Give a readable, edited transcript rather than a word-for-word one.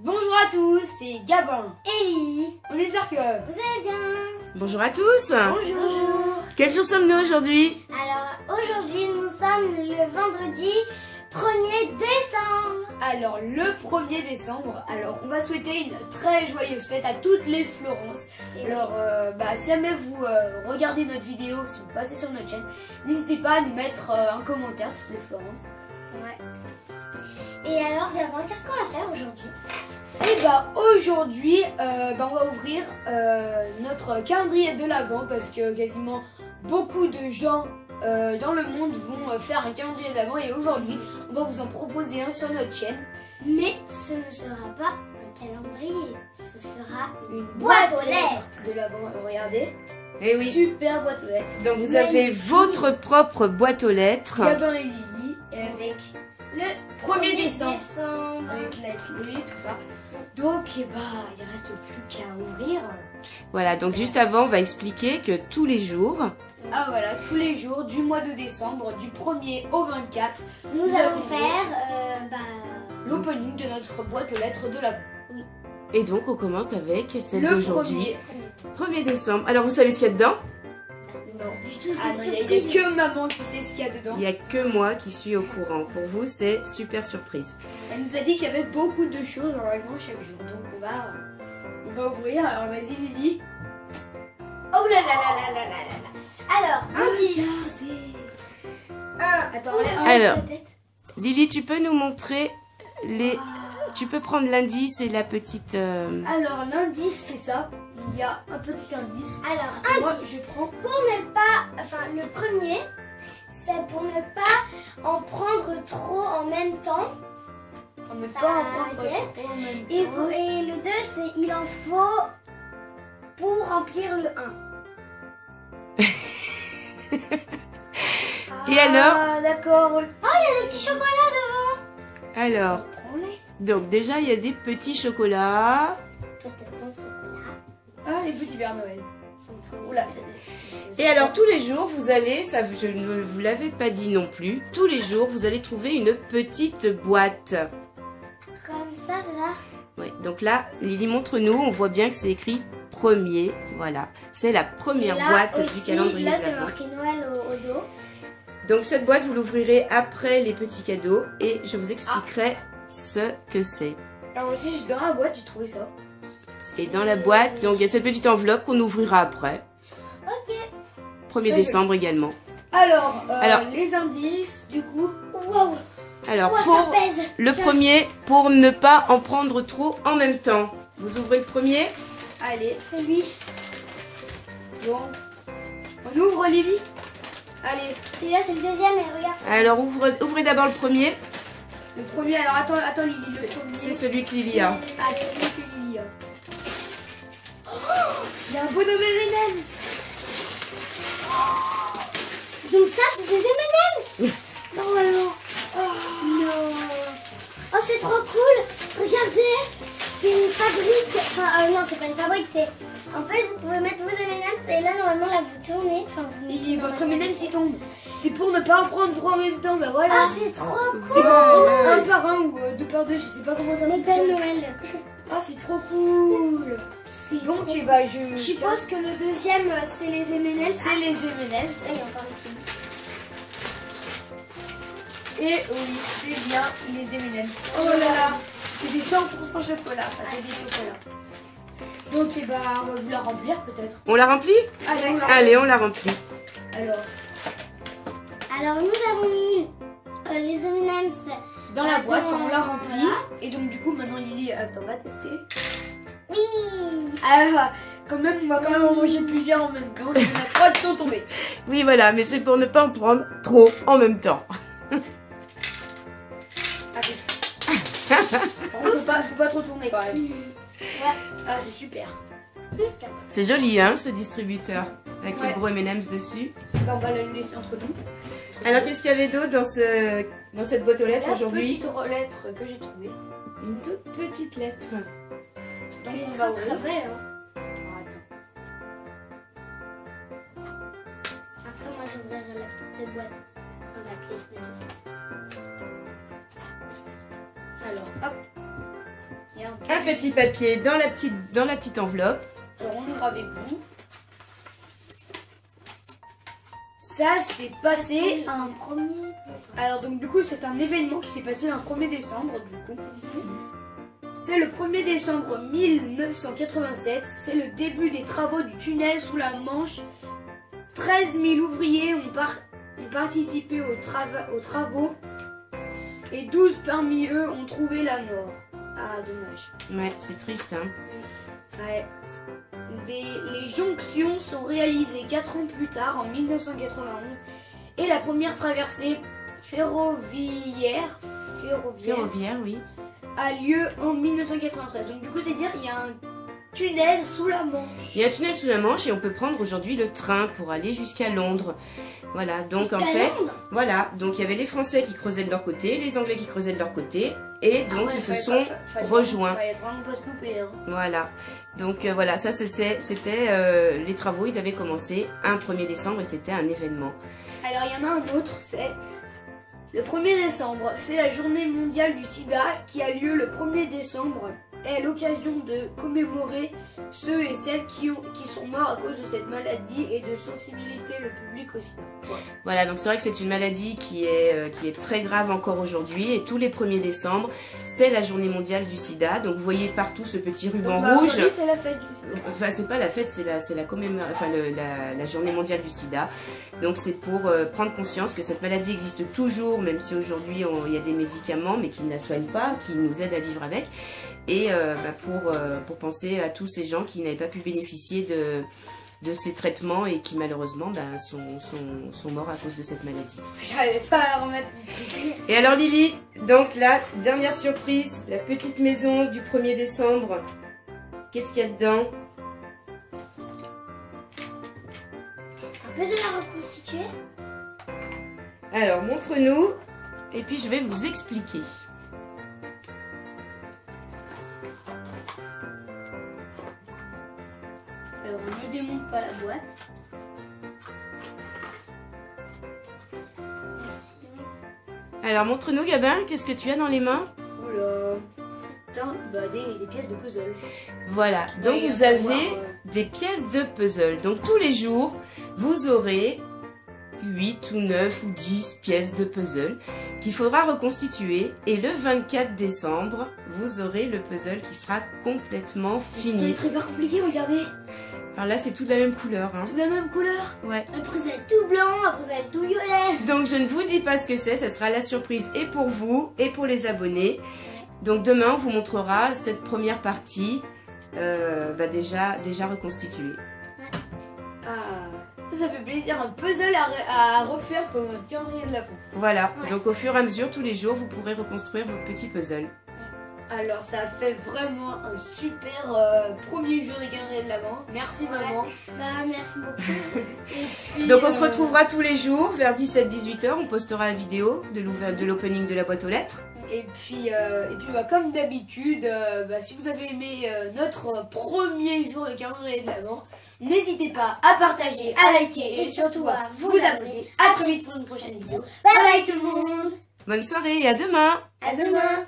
Bonjour à tous, c'est Gabin et Lily. On espère que vous allez bien. Bonjour à tous. Bonjour. Quel jour sommes-nous aujourd'hui? Alors aujourd'hui nous sommes le vendredi 1er décembre. Alors le 1er décembre, on va souhaiter une très joyeuse fête à toutes les Florences. Alors si jamais vous regardez notre vidéo, si vous passez sur notre chaîne, n'hésitez pas à nous mettre un commentaire, toutes les Florences. Ouais. Et alors Gabin, qu'est-ce qu'on va faire aujourd'hui? Et aujourd'hui, on va ouvrir notre calendrier de l'Avent parce que quasiment beaucoup de gens dans le monde vont faire un calendrier d'Avent et aujourd'hui, on va vous en proposer un sur notre chaîne. Mais ce ne sera pas un calendrier, ce sera Une boîte aux lettres de l'Avent. Regardez, Eh oui. super boîte aux lettres. Donc vous avez votre propre boîte aux lettres. Gabin et Lily et avec le 1er décembre. Avec Avec la clé, tout ça. Donc, il reste plus qu'à ouvrir. Voilà, donc juste avant, on va expliquer que tous les jours, Ah voilà, tous les jours du mois de décembre, du 1er au 24, nous allons faire l'opening de notre boîte aux lettres de l'Avent. et donc on commence avec celle Le d'aujourd'hui. 1er. 1er décembre. Alors vous savez ce qu'il y a dedans? Non. du tout, Ah c'est non, il surprise. n'y a que maman qui sait ce qu'il y a dedans. Il n'y a que moi qui suis au courant. Pour vous, c'est super surprise. Elle nous a dit qu'il y avait beaucoup de choses normalement chaque jour. Donc on va ouvrir. Alors vas-y Lily. Oh là là là là là là là. Alors, indice. Attends, Alors. peut-être. Lily, tu peux nous montrer les... Tu peux prendre l'indice et la petite... Alors l'indice c'est ça. Il y a un petit indice. Alors, Moi indice. je prends. Pour ne pas, le premier, c'est pour ne pas en prendre trop en même temps. On ne Ça pas en prendre y est. trop en même Et, temps. et le 2, c'est il en faut pour remplir le 1. Et alors? Ah d'accord. Oh, il y a des petits chocolats devant. Alors, Prends-les. donc déjà, il y a des petits chocolats. Toi, t'as ton chocolat. Ah les petits Père Noël. C'est trop Oula. Et alors tous les jours, vous allez, ça je ne vous l'avais pas dit non plus, tous les jours, vous allez trouver une petite boîte. comme ça, c'est ça. Ouais, donc là, Lily, montre-nous, on voit bien que c'est écrit premier, voilà. C'est la première Et là boîte aussi, du calendrier là, de c'est l'Avent. marqué Noël au dos. Donc cette boîte, vous l'ouvrirez après les petits cadeaux et je vous expliquerai ce que c'est. Alors aussi dans la boîte j'ai trouvé ça. Et dans la boîte, donc, il y a cette petite enveloppe qu'on ouvrira après. Ok. 1er décembre également. Alors, Alors. les indices du coup. Wow. Alors Oh, ça pour pèse. le Tiens. premier, pour ne pas en prendre trop en même temps. Vous ouvrez le premier. Allez, C'est lui. bon. On ouvre Lily. Allez, Celui-là, c'est le deuxième, et regarde. Alors ouvrez d'abord le premier. le premier. Alors attends Lily, le premier. C'est celui que Lily a. Ah, c'est celui que Lily a. Oh, il y a un bonhomme M&M's. Donc ça, c'est des M&M's. Normalement. Non. Oh, c'est trop cool. Regardez. C'est une fabrique. Enfin, non, c'est pas une fabrique. C'est... En fait, vous pouvez mettre vos M&M's et là, normalement, là, vous tournez. Enfin, vous mettez Lily, votre M&M's il tombe. C'est pour ne pas en prendre trop en même temps. Bah voilà. Ah, c'est trop cool. c'est pour prendre un par un ou deux par deux. Je sais pas comment ça Le Père fonctionne. Noël. Ah, c'est trop cool. C'est Donc, trop... je Je suppose que le deuxième, c'est les M&M's. c'est les M&M's. Ah, il y a encore un petit. Et oui, c'est bien les M&M's. Oh là là, c'est des 100% chocolat. Enfin, c'est des chocolats. Donc, on va vous la remplir peut-être. On l'a rempli? Allez, on la Allez, on l'a rempli. Alors, Alors, nous avons mis les M&M's dans la boîte, Attends, on l'a remplie. voilà. Et donc, du coup, maintenant, Lily, on va tester. Oui. Ah, quand même, on va quand même en manger plusieurs en même temps. Il y en a 3 qui sont tombés. Oui, voilà, mais c'est pour ne pas en prendre trop en même temps. Allez. Faut pas trop tourner quand même. Ah, c'est super. C'est joli, hein, ce distributeur, avec Ouais. les gros M&M's dessus. On va le laisser entre nous. Alors, qu'est-ce qu'il y avait d'autre dans cette boîte aux lettres La aujourd'hui? petite lettre que j'ai trouvée. Une toute petite lettre. Donc, on va ouvrir. Après, Attends. moi, j'ouvrirai la petite boîte dans la pièce, bien sûr. Alors, hop. Il y a un un petit papier dans la petite enveloppe. Alors on ouvre avec vous. Ça s'est passé Un 1er décembre. Alors donc du coup c'est un événement qui s'est passé un 1er décembre du coup. C'est le 1er décembre 1987, c'est le début des travaux du tunnel sous la Manche. 13 000 ouvriers ont participé aux travaux et 12 parmi eux ont trouvé la mort. Ah dommage. Ouais, c'est triste, hein. Ouais. Les jonctions sont réalisées 4 ans plus tard, en 1991, et la première traversée ferroviaire Oui. a lieu en 1993. Donc du coup, c'est dire il y a un tunnel sous la Manche. Il y a un tunnel sous la Manche et on peut prendre aujourd'hui le train pour aller jusqu'à Londres. Voilà, donc en fait, voilà, donc il y avait les Français qui creusaient de leur côté, les Anglais qui creusaient de leur côté, et donc ils se sont rejoints. Fallait vraiment pas se couper, hein. Voilà, donc voilà, ça c'était les travaux, ils avaient commencé un 1er décembre et c'était un événement. Alors il y en a un autre, c'est le 1er décembre, c'est la journée mondiale du sida qui a lieu le 1er décembre. Est l'occasion de commémorer ceux et celles qui sont morts à cause de cette maladie et de sensibiliser le public au sida. Voilà, donc c'est vrai que c'est une maladie qui est très grave encore aujourd'hui et tous les 1er décembre, c'est la journée mondiale du sida. Donc vous voyez partout ce petit ruban rouge. C'est la fête du sida. Enfin, c'est pas la fête, c'est la journée mondiale du sida. Donc c'est pour prendre conscience que cette maladie existe toujours, même si aujourd'hui il y a des médicaments, mais qui ne la soignent pas, qui nous aident à vivre avec. Et pour penser à tous ces gens qui n'avaient pas pu bénéficier de ces traitements et qui malheureusement sont morts à cause de cette maladie. J'arrivais pas à remettre. Et alors Lily, donc la dernière surprise, la petite maison du 1er décembre, qu'est-ce qu'il y a dedans? Un peu de la reconstituer. Alors montre-nous et puis je vais vous expliquer. Alors on ne démonte pas la boîte. Alors montre-nous Gabin, qu'est-ce que tu as dans les mains? Oula, c'est des pièces de puzzle. Voilà, donc Oui, vous avez des pièces de puzzle. Donc tous les jours, vous aurez 8 ou 9 ou 10 pièces de puzzle qu'il faudra reconstituer. Et le 24 décembre, vous aurez le puzzle qui sera complètement fini. C'est très compliqué, regardez. Alors là, c'est tout de la même couleur. Hein. Tout de la même couleur. Ouais. Après ça va être tout blanc, après ça va être tout violet. Donc je ne vous dis pas ce que c'est, ça sera la surprise et pour vous et pour les abonnés. Donc demain, on vous montrera cette première partie déjà reconstituée. Ah, ça fait plaisir, un puzzle à refaire pour notre calendrier de l'Avent. Voilà, donc au fur et à mesure, tous les jours, vous pourrez reconstruire vos petits puzzles. Alors ça fait vraiment un super premier jour des calendriers de l'Avent. Merci maman. Bah merci beaucoup. Et puis, Donc on se retrouvera tous les jours vers 17-18 h, on postera la vidéo de l'opening de la boîte aux lettres. Et puis comme d'habitude, si vous avez aimé notre premier jour de calendrier de l'Avent, n'hésitez pas à partager, à liker et surtout à vous abonner. A très vite pour une prochaine vidéo. Bye bye tout le monde. Bonne soirée et à demain! À demain.